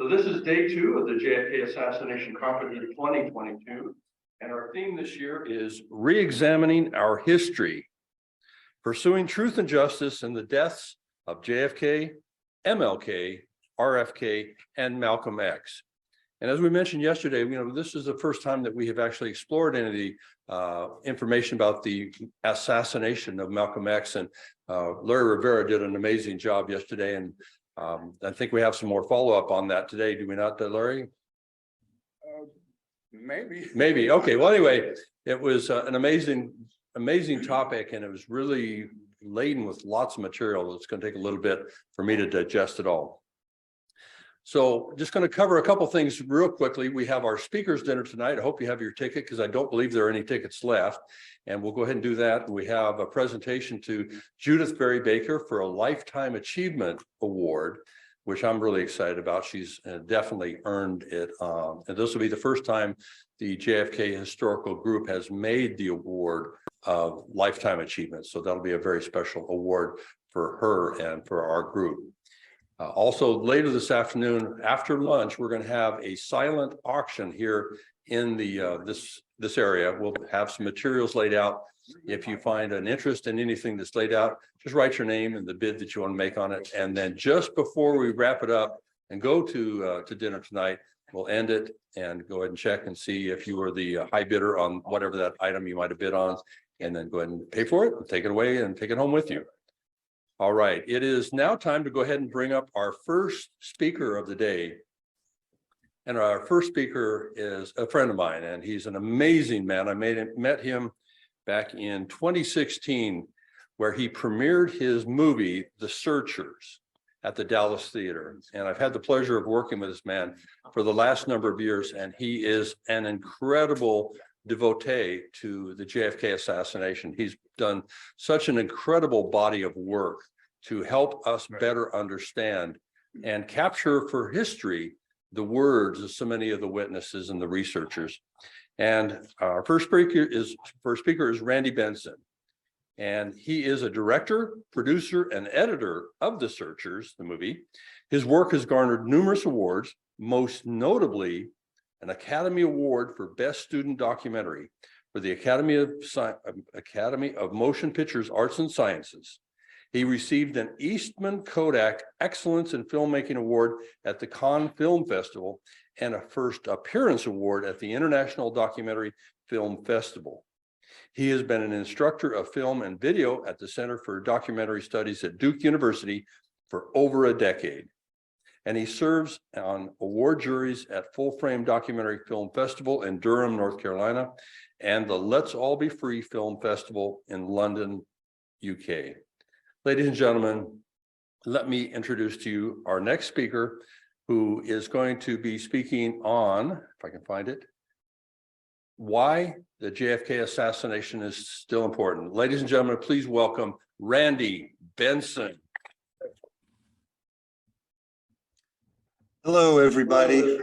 So this is day 2 of the JFK Assassination Conference in 2022. And our theme this year is re-examining our history, pursuing truth and justice in the deaths of JFK, MLK, RFK, and Malcolm X. And as we mentioned yesterday, this is the first time that we have actually explored any of the information about the assassination of Malcolm X. And Larry Rivera did an amazing job yesterday. And I think we have some more follow-up on that today. Do we not, Larry? Maybe. Okay. Well, anyway, it was an amazing topic, and it was really laden with lots of material. It's going to take a little bit for me to digest it all. So just going to cover a couple things real quickly. We have our speakers dinner tonight. I hope you have your ticket, because I don't believe there are any tickets left. And we'll go ahead and do that. We have a presentation to Judith Berry Baker for a Lifetime Achievement Award, which I'm really excited about. She's definitely earned it. And this will be the first time the JFK Historical Group has made the award of Lifetime Achievement. So that'll be a very special award for her and for our group. Also, later this afternoon, after lunch, we're going to have a silent auction here in the this area. We'll have some materials laid out. If you find an interest in anything that's laid out, just write your name and the bid that you want to make on it. And then just before we wrap it up and go to dinner tonight, we'll end it and go ahead and check and see if you were the high bidder on whatever that item you might have bid on, and then go ahead and pay for it and take it away and take it home with you. All right, it is now time to go ahead and bring up our first speaker of the day. And our first speaker is a friend of mine, and he's an amazing man. I met him back in 2016, where he premiered his movie, The Searchers, at the Dallas Theater. And I've had the pleasure of working with this man for the last number of years, and he is an incredible devotee to the JFK assassination. He's done such an incredible body of work to help us better understand and capture for history the words of so many of the witnesses and the researchers. And our first speaker is Randy Benson. And he is a director, producer, and editor of The Searchers, the movie. His work has garnered numerous awards, most notably an Academy Award for Best Student Documentary for the Academy of Motion Pictures Arts and Sciences. He received an Eastman Kodak Excellence in Filmmaking Award at the Cannes Film Festival and a First Appearance Award at the International Documentary Film Festival. He has been an instructor of film and video at the Center for Documentary Studies at Duke University for over a decade. And he serves on award juries at Full Frame Documentary Film Festival in Durham, North Carolina, and the Let's All Be Free Film Festival in London, UK. Ladies and gentlemen, let me introduce to you our next speaker, who is going to be speaking on, if I can find it, why the JFK assassination is still important. Ladies and gentlemen, please welcome Randy Benson. Hello, everybody.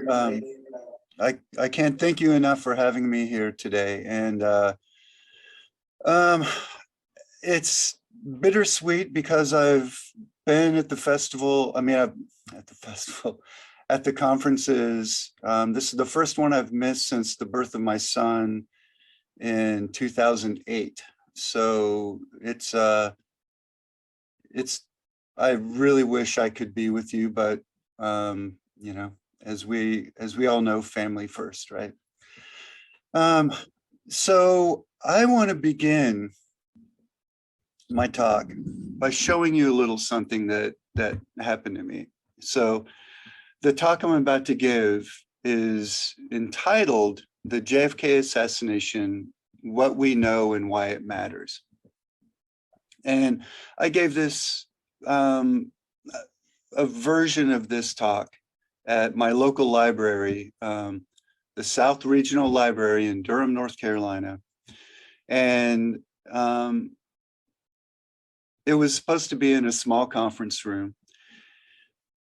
I can't thank you enough for having me here today. And it's bittersweet because I've been at the festival. At the conferences. This is the first one I've missed since the birth of my son in 2008. So I really wish I could be with you, but as we all know, family first, right? So I want to begin my talk by showing you a little something that happened to me. So the talk I'm about to give is entitled The JFK Assassination, What We Know and Why It Matters. And I gave this a version of this talk at my local library, the South Regional Library in Durham, North Carolina. And it was supposed to be in a small conference room.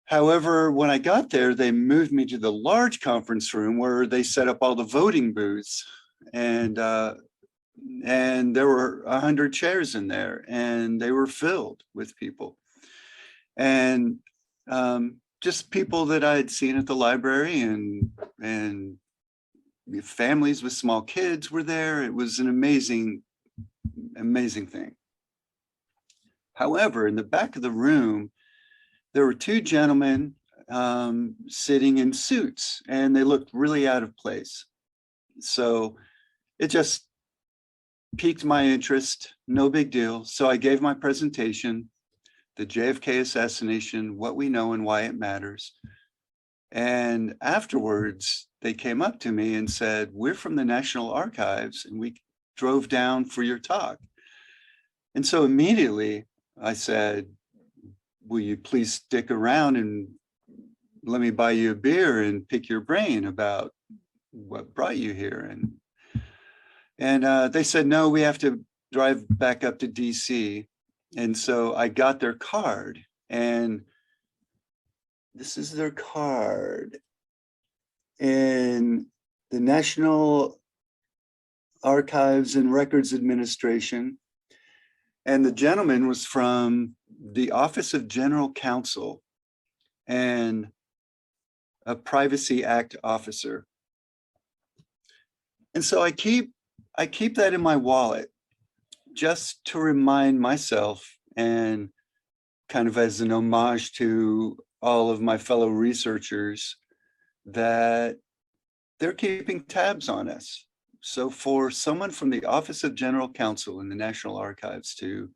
However, when I got there, they moved me to the large conference room where they set up all the voting booths. And there were 100 chairs in there, and they were filled with people. And just people that I had seen at the library, and families with small kids were there. It was an amazing thing. However, in the back of the room, there were two gentlemen sitting in suits, and they looked really out of place. So it just piqued my interest, no big deal. So I gave my presentation, the JFK assassination, what we know and why it matters. And afterwards, they came up to me and said, "We're from the National Archives and we drove down for your talk." And so immediately I said, "Will you please stick around and let me buy you a beer and pick your brain about what brought you here?" And they said, "No, we have to drive back up to DC." And so I got their card, and this is their card. And the National Archives and Records Administration. And the gentleman was from the Office of General Counsel and a Privacy Act officer. And so I keep that in my wallet just to remind myself, and kind of as an homage to all of my fellow researchers, that they're keeping tabs on us. So for someone from the Office of General Counsel in the National Archives to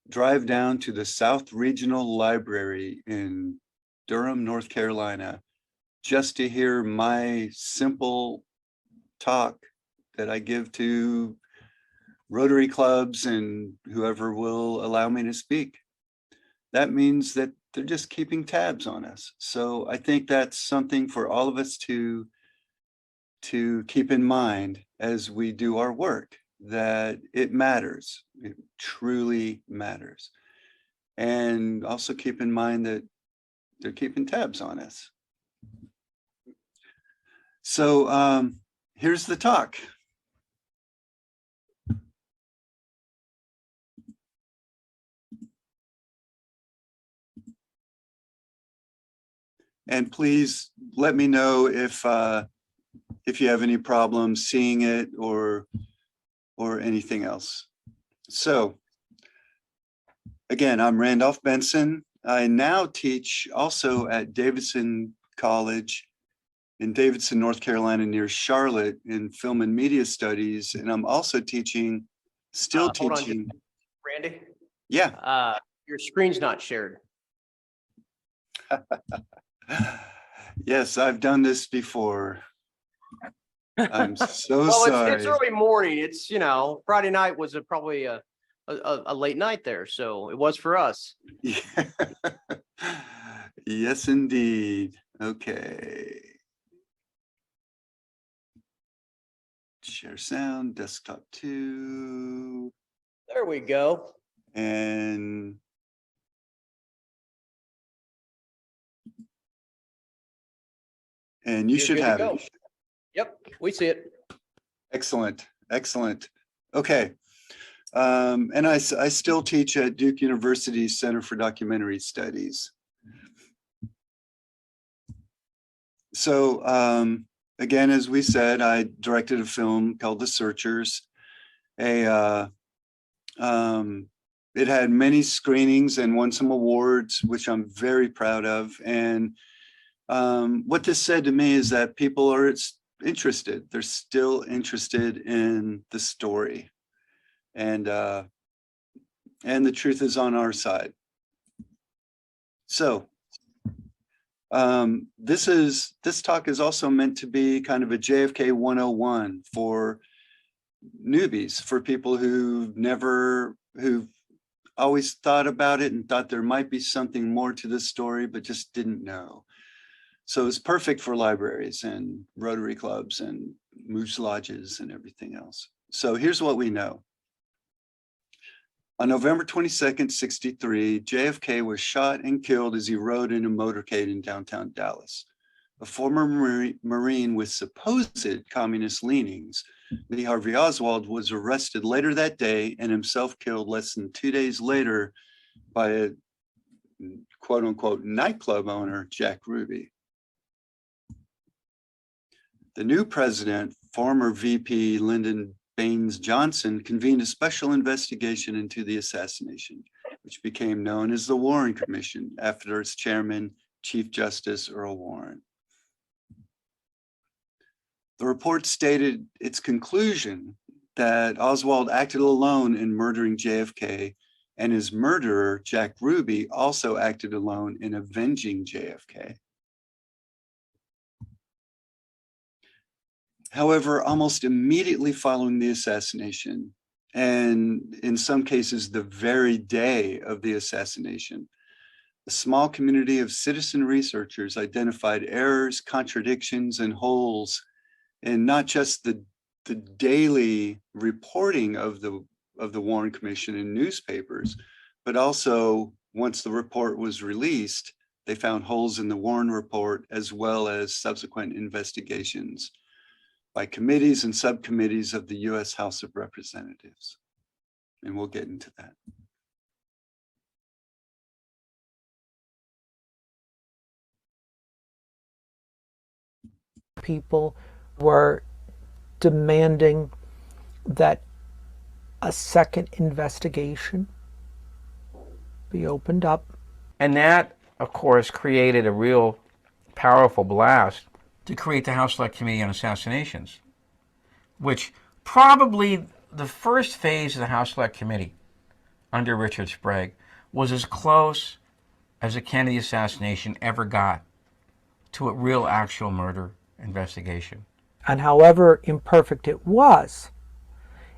drive down to the South Regional Library in Durham, North Carolina, just to hear my simple talk that I give to Rotary clubs and whoever will allow me to speak, that means that they're just keeping tabs on us. So I think that's something for all of us to keep in mind as we do our work, that it matters. It truly matters. And also keep in mind that they're keeping tabs on us. So here's the talk. And please let me know if you have any problems seeing it or anything else. So again, I'm Randolph Benson. I now teach also at Davidson College in Davidson, North Carolina, near Charlotte, in film and media studies. And I'm also teaching, still teaching. Randy? Yeah. Your screen's not shared. Yes, I've done this before. I'm so Well, sorry. it's early morning. It's, you know, Friday night was probably a late night there. So it was for us. Yeah. Yes, indeed. Okay. Share sound, desktop 2. There we go. And you should have it. Yep, we see it. Excellent, excellent. Okay. And I still teach at Duke University's Center for Documentary Studies. So again, as we said, I directed a film called The Searchers. It had many screenings and won some awards, which I'm very proud of. And what this said to me is that people are interested. They're still interested in the story. And the truth is on our side. So this talk is also meant to be kind of a JFK 101 for newbies, for people who've always thought about it and thought there might be something more to this story, but just didn't know. So it's perfect for libraries and Rotary clubs and moose lodges and everything else. So here's what we know. On November 22nd, 1963, JFK was shot and killed as he rode in a motorcade in downtown Dallas. A former Marine with supposed communist leanings, Lee Harvey Oswald, was arrested later that day and himself killed less than 2 days later by a quote unquote nightclub owner, Jack Ruby. The new president, former VP Lyndon Baines Johnson, convened a special investigation into the assassination, which became known as the Warren Commission after its chairman, Chief Justice Earl Warren. The report stated its conclusion that Oswald acted alone in murdering JFK, and his murderer, Jack Ruby, also acted alone in avenging JFK. However, almost immediately following the assassination, and in some cases the very day of the assassination, a small community of citizen researchers identified errors, contradictions, and holes in not just the daily reporting of the Warren Commission in newspapers, but also once the report was released, they found holes in the Warren report as well as subsequent investigations by committees and subcommittees of the U.S. House of Representatives. And we'll get into that. People were demanding that a second investigation be opened up. And that, of course, created a real powerful blast to create the House Select Committee on Assassinations, which probably the first phase of the House Select Committee under Richard Sprague was as close as a Kennedy assassination ever got to a real actual murder investigation. And however imperfect it was,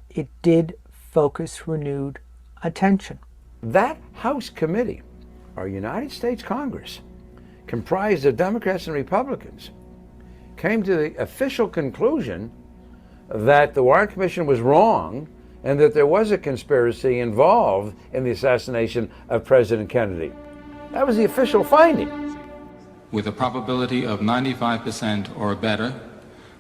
it did focus renewed attention. That House Committee, our United States Congress, comprised of Democrats and Republicans, came to the official conclusion that the Warren Commission was wrong and that there was a conspiracy involved in the assassination of President Kennedy. That was the official finding. With a probability of 95% or better,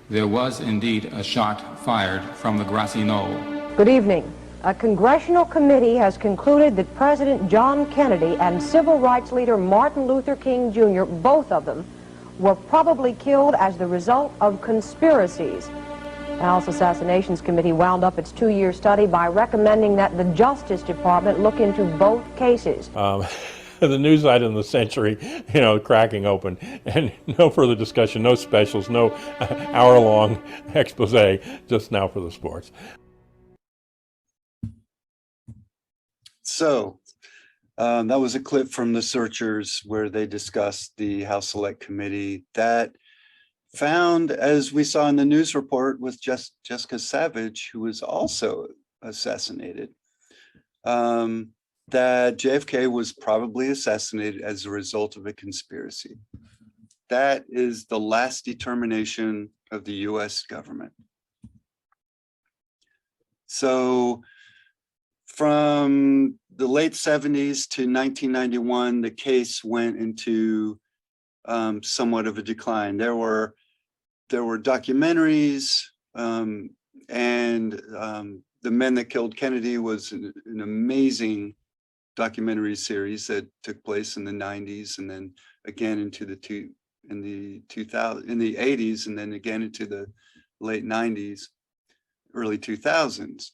there was indeed a shot fired from the grassy knoll. Good evening. A congressional committee has concluded that President John Kennedy and civil rights leader Martin Luther King Jr., both of them, were probably killed as the result of conspiracies. The House Assassinations Committee wound up its 2-year study by recommending that the Justice Department look into both cases. The news item of the century, cracking open, and no further discussion, no specials, no hour-long expose, just now for the sports. So that was a clip from the Searchers where they discussed the House Select Committee that found, as we saw in the news report with Jessica Savage, who was also assassinated, that JFK was probably assassinated as a result of a conspiracy. That is the last determination of the US government. So from the late 70s to 1991, the case went into somewhat of a decline. There were documentaries, and The Men That Killed Kennedy was an amazing documentary series that took place in the 90s and then again into the 80s and then again into the late 90s, early 2000s.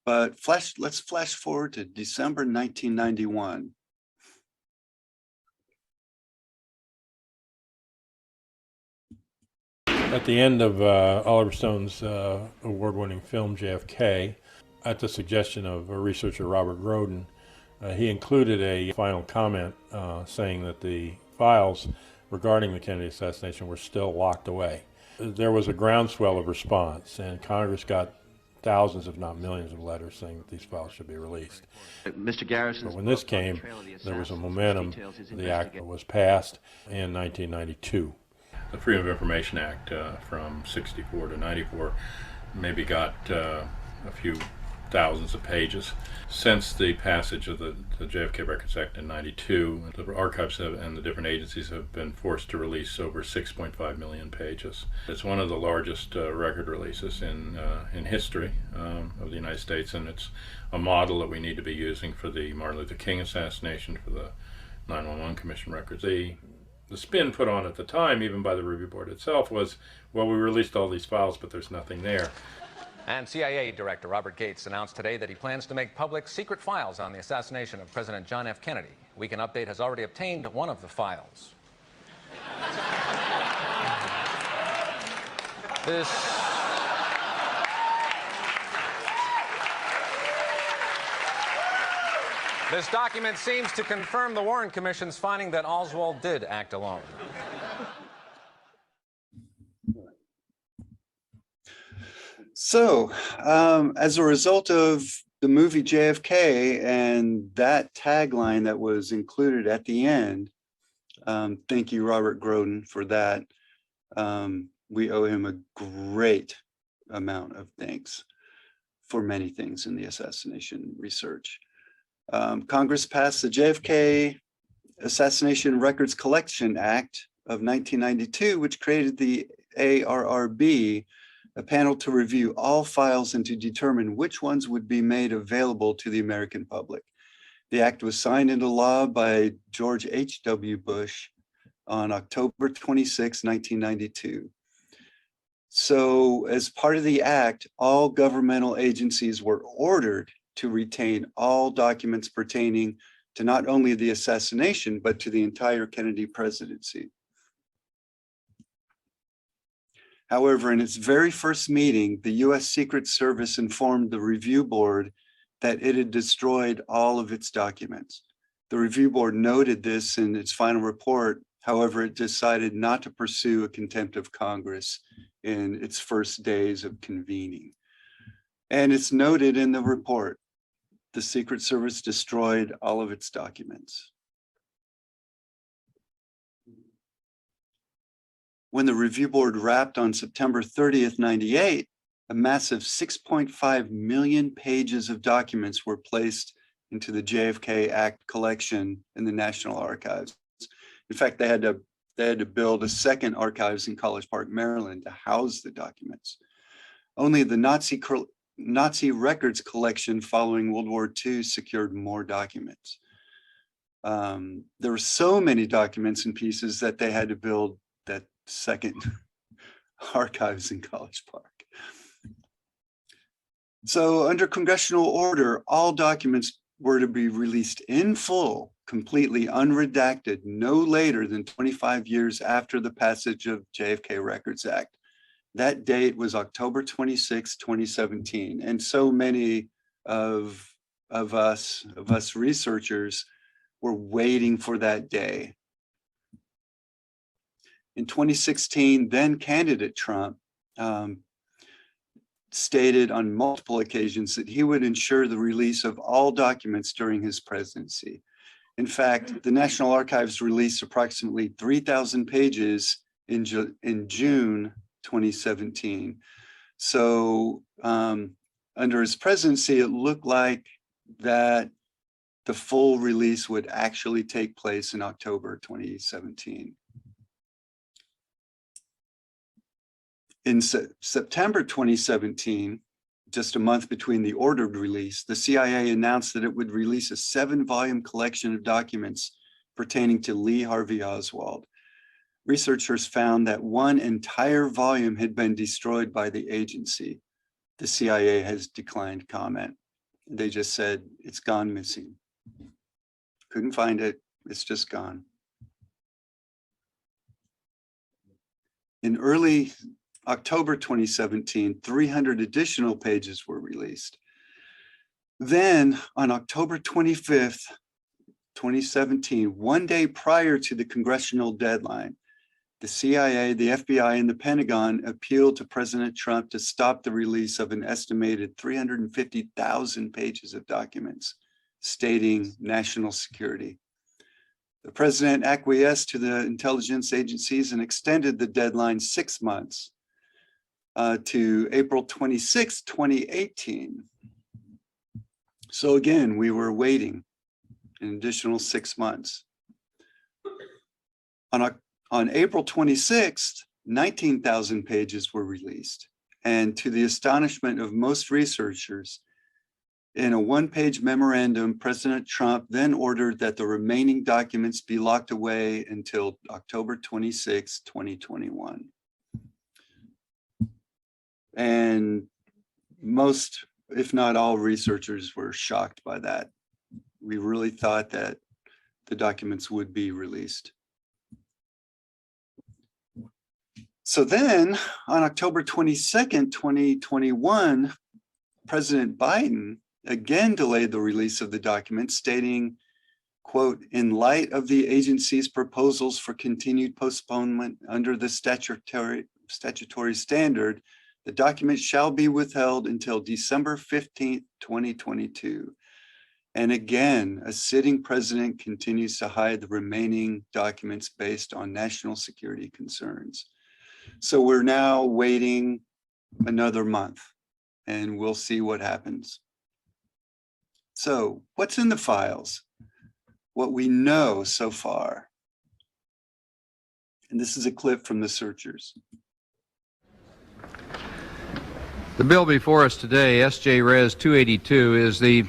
But let's flash forward to December 1991. At the end of Oliver Stone's award-winning film JFK, at the suggestion of researcher Robert Groden, he included a final comment saying that the files regarding the Kennedy assassination were still locked away. There was a groundswell of response, and Congress got thousands, if not millions, of letters saying that these files should be released. Mr. Garrison's but when this came, there was a momentum. The act was passed in 1992. The Freedom of Information Act from 64 to 94 maybe got a few thousands of pages. Since the passage of the JFK Records Act in 92, the archives and the different agencies have been forced to release over 6.5 million pages. It's one of the largest record releases in history of the United States, and it's a model that we need to be using for the Martin Luther King assassination, for the 911 Commission records. The spin put on at the time, even by the review board itself, was, well, we released all these files, but there's nothing there. And CIA Director Robert Gates announced today that he plans to make public secret files on the assassination of President John F. Kennedy. Weekend Update has already obtained one of the files. This document seems to confirm the Warren Commission's finding that Oswald did act alone. So, as a result of the movie JFK and that tagline that was included at the end, thank you, Robert Groden, for that. We owe him a great amount of thanks for many things in the assassination research. Congress passed the JFK Assassination Records Collection Act of 1992, which created the ARRB, a panel to review all files and to determine which ones would be made available to the American public. The act was signed into law by George H.W. Bush on October 26, 1992. So as part of the act, all governmental agencies were ordered to retain all documents pertaining to not only the assassination, but to the entire Kennedy presidency. However, in its very first meeting, the U.S. Secret Service informed the review board that it had destroyed all of its documents. The review board noted this in its final report. However, it decided not to pursue a contempt of Congress in its first days of convening. And it's noted in the report, the Secret Service destroyed all of its documents. When the review board wrapped on September 30th, 98, a massive 6.5 million pages of documents were placed into the JFK Act collection in the National Archives. In fact, they had to build a second archives in College Park, Maryland to house the documents. Only the Nazi records collection following World War II secured more documents. There were so many documents and pieces that they had to build that second archives in College Park. So under congressional order, all documents were to be released in full, completely unredacted, no later than 25 years after the passage of JFK Records Act. That date was October 26, 2017. And so many of us researchers were waiting for that day. In 2016, then candidate Trump stated on multiple occasions that he would ensure the release of all documents during his presidency. In fact, the National Archives released approximately 3,000 pages in June 2017. So under his presidency, it looked like that the full release would actually take place in October 2017. In September 2017, just a month between the ordered release, the CIA announced that it would release a 7-volume collection of documents pertaining to Lee Harvey Oswald. Researchers found that one entire volume had been destroyed by the agency. The CIA has declined comment. They just said it's gone missing. Couldn't find it, it's just gone. In early October 2017, 300 additional pages were released. Then on October 25th, 2017, one day prior to the congressional deadline, the CIA, the FBI, and the Pentagon appealed to President Trump to stop the release of an estimated 350,000 pages of documents stating national security. The president acquiesced to the intelligence agencies and extended the deadline 6 months to April 26, 2018. So again, we were waiting an additional 6 months. On April 26th, 19,000 pages were released. And to the astonishment of most researchers, In a one-page memorandum, President Trump then ordered that the remaining documents be locked away until October 26, 2021. And most, if not all, researchers were shocked by that. We really thought that the documents would be released. So then on October 22nd, 2021, President Biden again delayed the release of the documents, stating, quote, in light of the agency's proposals for continued postponement under the statutory standard, the document shall be withheld until December 15th, 2022. And again, a sitting president continues to hide the remaining documents based on national security concerns. So we're now waiting another month and we'll see what happens. So what's in the files? What we know so far. And this is a clip from the searchers. The bill before us today, S.J. Res. 282, is the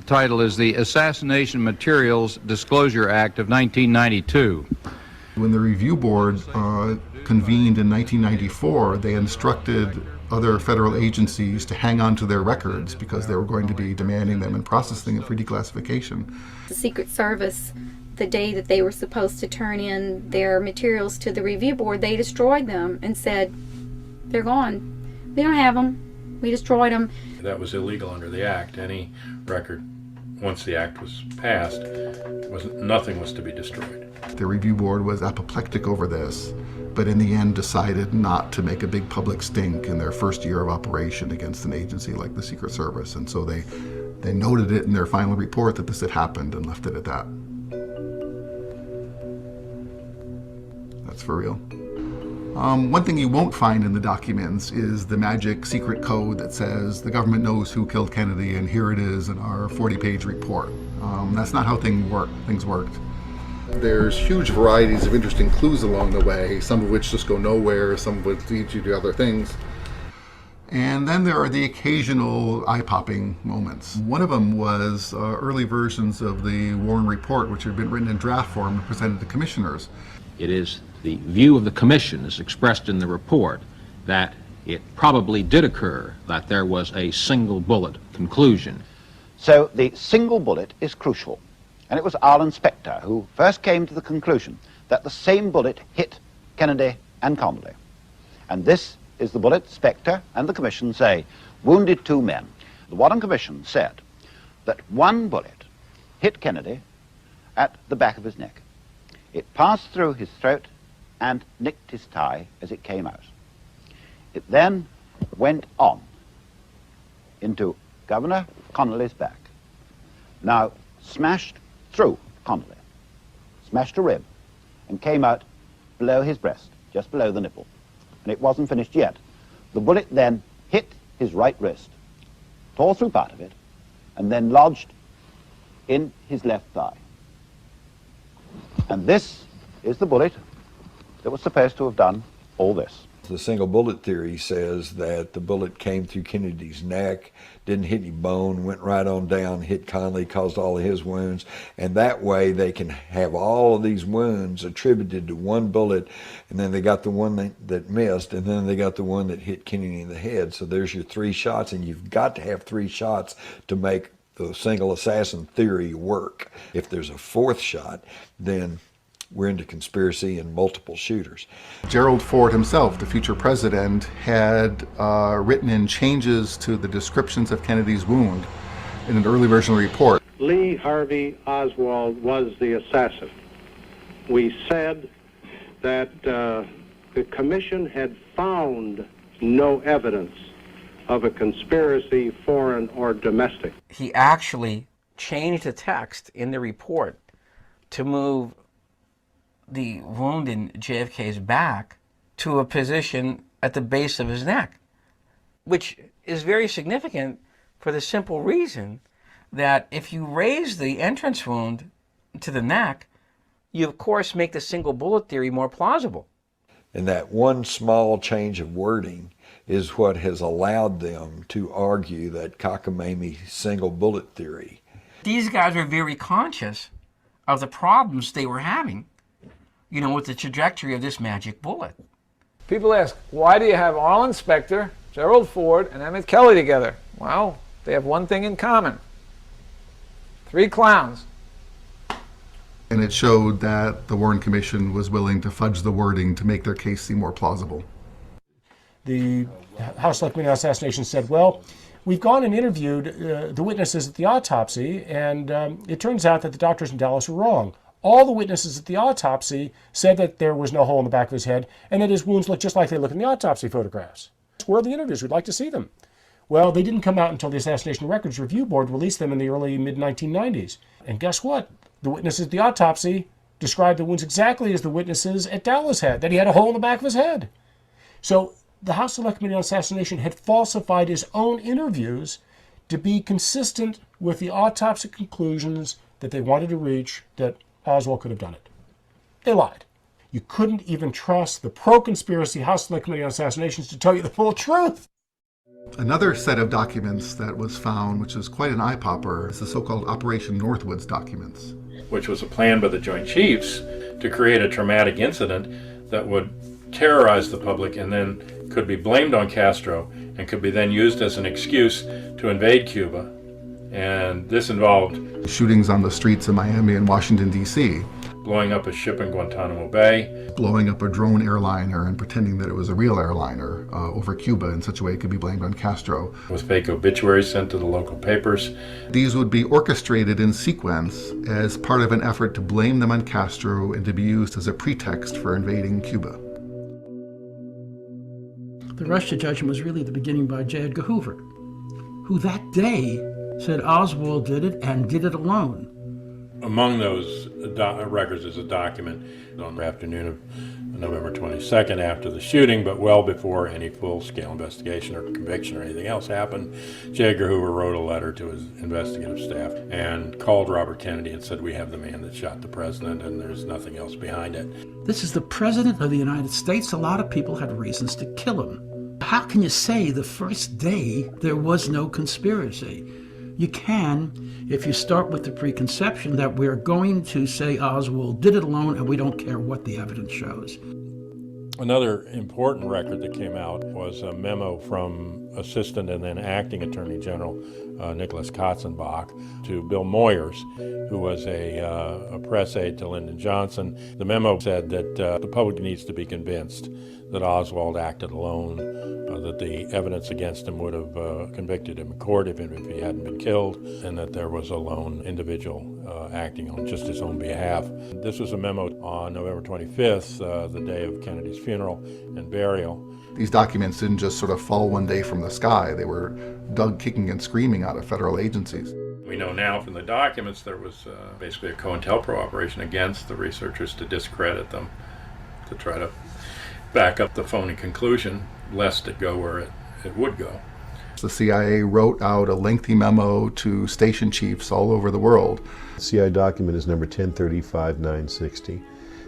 title is the Assassination Materials Disclosure Act of 1992. When the review board convened in 1994, they instructed other federal agencies to hang on to their records because they were going to be demanding them and processing it for declassification. The Secret Service, the day that they were supposed to turn in their materials to the review board, they destroyed them and said, they're gone. We don't have them. We destroyed them. That was illegal under the act. Any record, once the act was passed, nothing was to be destroyed. The review board was apoplectic over this, but in the end decided not to make a big public stink in their first year of operation against an agency like the Secret Service. And so they noted it in their final report that this had happened and left it at that. That's for real. One thing you won't find in the documents is the magic secret code that says the government knows who killed Kennedy and here it is in our 40-page report. That's not how things worked. There's huge varieties of interesting clues along the way, some of which just go nowhere, some of which lead you to other things. And then there are the occasional eye-popping moments. One of them was early versions of the Warren Report, which had been written in draft form and presented to commissioners. It is the view of the commission as expressed in the report that it probably did occur that there was a single bullet conclusion. So the single bullet is crucial. And it was Arlen Specter who first came to the conclusion that the same bullet hit Kennedy and Connolly. And this is the bullet Specter and the commission say wounded two men. The Warren Commission said that one bullet hit Kennedy at the back of his neck. It passed through his throat and nicked his tie as it came out. It then went on into Governor Connolly's back. Now smashed through Connolly, smashed a rib, and came out below his breast, just below the nipple. And it wasn't finished yet. The bullet then hit his right wrist, tore through part of it, and then lodged in his left thigh. And this is the bullet that was supposed to have done all this. The single bullet theory says that the bullet came through Kennedy's neck, didn't hit any bone, went right on down, hit Connolly, caused all of his wounds, and that way they can have all of these wounds attributed to one bullet, and then they got the one that missed, and then they got the one that hit Kennedy in the head. So there's your three shots, and you've got to have three shots to make the single assassin theory work. If there's a fourth shot, then we're into conspiracy and multiple shooters. Gerald Ford himself, the future president, had written in changes to the descriptions of Kennedy's wound in an early version of the report. Lee Harvey Oswald was the assassin. We said that the commission had found no evidence of a conspiracy, foreign or domestic. He actually changed the text in the report to move the wound in JFK's back to a position at the base of his neck, which is very significant for the simple reason that if you raise the entrance wound to the neck, you of course make the single bullet theory more plausible. And that one small change of wording is what has allowed them to argue that cockamamie single bullet theory. These guys are very conscious of the problems they were having, you know, with the trajectory of this magic bullet. People ask, why do you have Arlen Specter, Gerald Ford, and Emmett Kelly together? Well, they have one thing in common. 3 clowns. And it showed that the Warren Commission was willing to fudge the wording to make their case seem more plausible. The House Select Committee on Assassination said, well, we've gone and interviewed the witnesses at the autopsy, and it turns out that the doctors in Dallas were wrong. All the witnesses at the autopsy said that there was no hole in the back of his head and that his wounds looked just like they look in the autopsy photographs. Where are the interviews? We'd like to see them. Well, they didn't come out until the Assassination Records Review Board released them in the early mid-1990s. And guess what? The witnesses at the autopsy described the wounds exactly as the witnesses at Dallas had, that he had a hole in the back of his head. So the House Select Committee on Assassination had falsified his own interviews to be consistent with the autopsy conclusions that they wanted to reach, that Oswald could have done it. They lied. You couldn't even trust the pro-conspiracy House Select Committee on Assassinations to tell you the full truth. Another set of documents that was found, which is quite an eye-popper, is the so-called Operation Northwoods documents. Which was a plan by the Joint Chiefs to create a traumatic incident that would terrorize the public and then could be blamed on Castro and could be then used as an excuse to invade Cuba. And this involved shootings on the streets of Miami and Washington, D.C., blowing up a ship in Guantanamo Bay, blowing up a drone airliner and pretending that it was a real airliner over Cuba in such a way it could be blamed on Castro. With fake obituaries sent to the local papers. These would be orchestrated in sequence as part of an effort to blame them on Castro and to be used as a pretext for invading Cuba. The rush to judgment was really the beginning by J. Edgar Hoover, who that day said Oswald did it and did it alone. Among those records is a document on the afternoon of November 22nd after the shooting, but well before any full-scale investigation or conviction or anything else happened. J. Edgar Hoover wrote a letter to his investigative staff and called Robert Kennedy and said, we have the man that shot the president and there's nothing else behind it. This is the president of the United States. A lot of people had reasons to kill him. How can you say the first day there was no conspiracy? You can if you start with the preconception that we're going to say Oswald did it alone and we don't care what the evidence shows. Another important record that came out was a memo from Assistant and then Acting Attorney General Nicholas Katzenbach to Bill Moyers, who was a press aide to Lyndon Johnson. The memo said that the public needs to be convinced that Oswald acted alone, that the evidence against him would have convicted him in court even if he hadn't been killed, and that there was a lone individual acting on just his own behalf. This was a memo on November 25th, the day of Kennedy's funeral and burial. These documents didn't just sort of fall one day from the sky. They were dug kicking and screaming out of federal agencies. We know now from the documents there was basically a COINTELPRO operation against the researchers to discredit them, to try to back up the phony conclusion, lest it go where it would go. The CIA wrote out a lengthy memo to station chiefs all over the world. The CIA document is number 1035-960.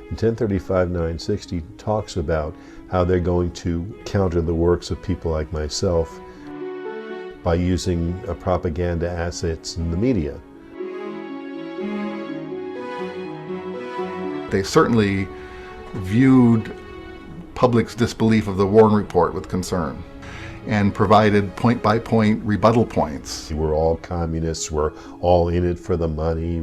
And 1035-960 talks about how they're going to counter the works of people like myself by using propaganda assets in the media. They certainly viewed public's disbelief of the Warren Report with concern and provided point-by-point rebuttal points. We're all communists, we're all in it for the money.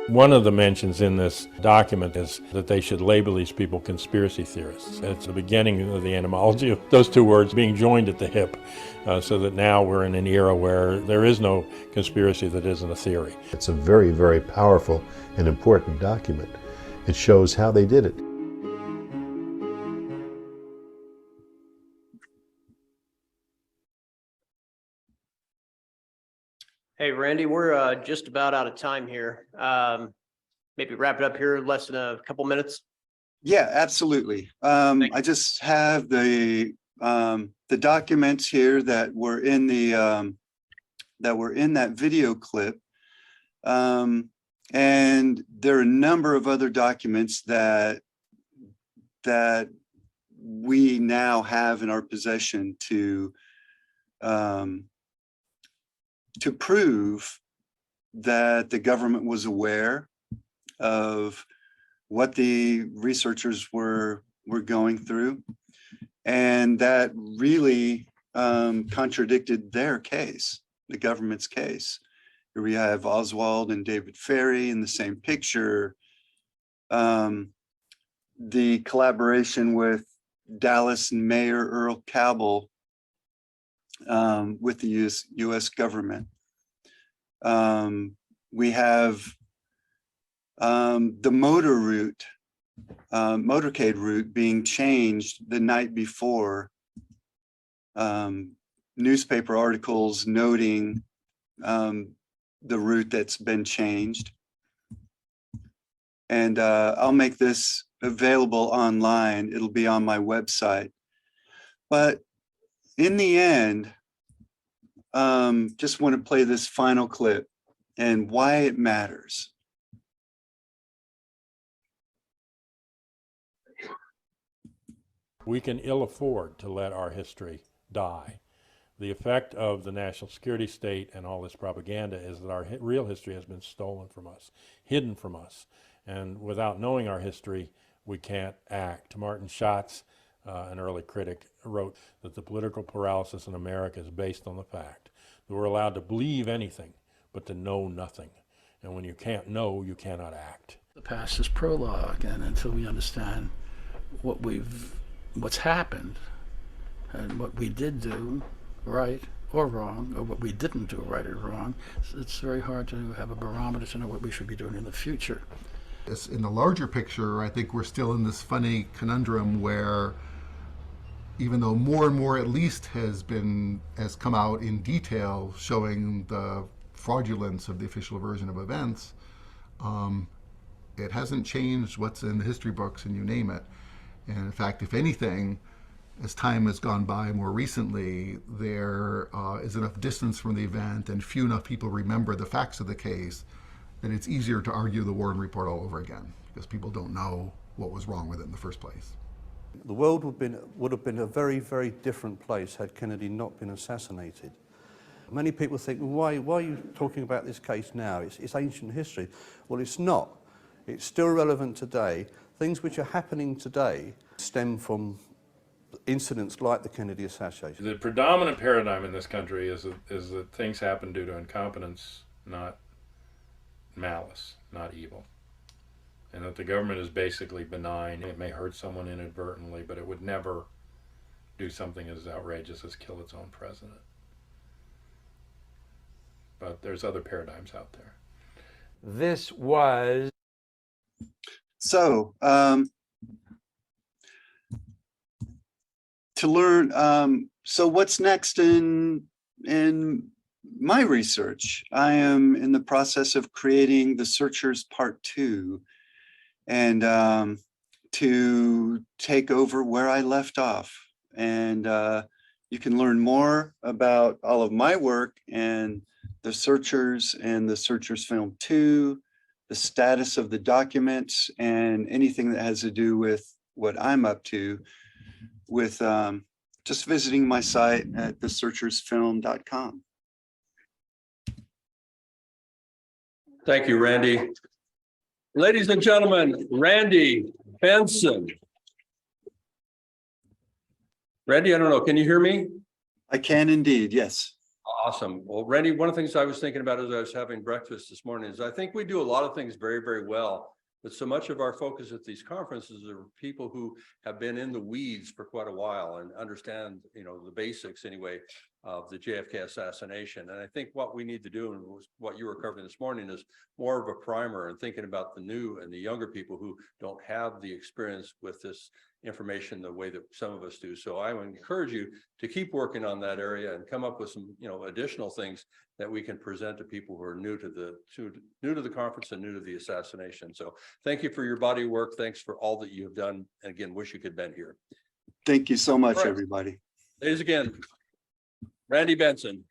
One of the mentions in this document is that they should label these people conspiracy theorists. It's the beginning of the etymology of those two words being joined at the hip, so that now we're in an era where there is no conspiracy that isn't a theory. It's a very, very powerful and important document. It shows how they did it. Hey, Randy, we're just about out of time here. Maybe wrap it up here in less than a couple minutes. Yeah, absolutely. I just have the documents here that were in the that video clip, and there are a number of other documents that that we now have in our possession to prove that the government was aware of what the researchers were going through, and that really contradicted their case, the government's case. Here we have Oswald and David Ferry in the same picture. The collaboration with Dallas and Mayor Earl Cabell with the US government. We have the motorcade route being changed the night before. Newspaper articles noting the route that's been changed. And I'll make this available online. It'll be on my website. But in the end, just want to play this final clip and why it matters. We can ill afford to let our history die. The effect of the national security state and all this propaganda is that our real history has been stolen from us, hidden from us. And without knowing our history, we can't act. Martin Schatz, an early critic, wrote that the political paralysis in America is based on the fact that we're allowed to believe anything, but to know nothing. And when you can't know, you cannot act. The past is prologue, and until we understand what's happened and what we did do right or wrong, or what we didn't do right or wrong, it's very hard to have a barometer to know what we should be doing in the future. In the larger picture, I think we're still in this funny conundrum where, even though more and more at least has come out in detail showing the fraudulence of the official version of events, it hasn't changed what's in the history books and you name it. And in fact, if anything, as time has gone by more recently, there is enough distance from the event and few enough people remember the facts of the case that it's easier to argue the Warren Report all over again, because people don't know what was wrong with it in the first place. The world would have been a very, very different place had Kennedy not been assassinated. Many people think, why are you talking about this case now? It's ancient history. Well, it's not. It's still relevant today. Things which are happening today stem from incidents like the Kennedy assassination. The predominant paradigm in this country is that things happen due to incompetence, not malice, not evil. And that the government is basically benign. It may hurt someone inadvertently, but it would never do something as outrageous as kill its own president. But there's other paradigms out there. This was... So, to learn, so what's next in my research? I am in the process of creating The Searchers Part 2, and to take over where I left off. And you can learn more about all of my work and The Searchers and The Searchers Film 2, the status of the documents, and anything that has to do with what I'm up to with just visiting my site at thesearchersfilm.com. Thank you, Randy. Ladies and gentlemen, Randy Benson. Randy, I don't know, can you hear me? I can indeed, yes. Awesome. Well, Randy, one of the things I was thinking about as I was having breakfast this morning is I think we do a lot of things very, very well, but so much of our focus at these conferences are people who have been in the weeds for quite a while and understand, the basics anyway of the JFK assassination. And I think what we need to do, and what you were covering this morning, is more of a primer and thinking about the new and the younger people who don't have the experience with this information the way that some of us do. So I would encourage you to keep working on that area and come up with some, additional things that we can present to people who are new to the conference and new to the assassination. So thank you for your body of work. Thanks for all that you have done. And again, wish you could have been here. Thank you so much, everybody. Ladies again, Randy Benson.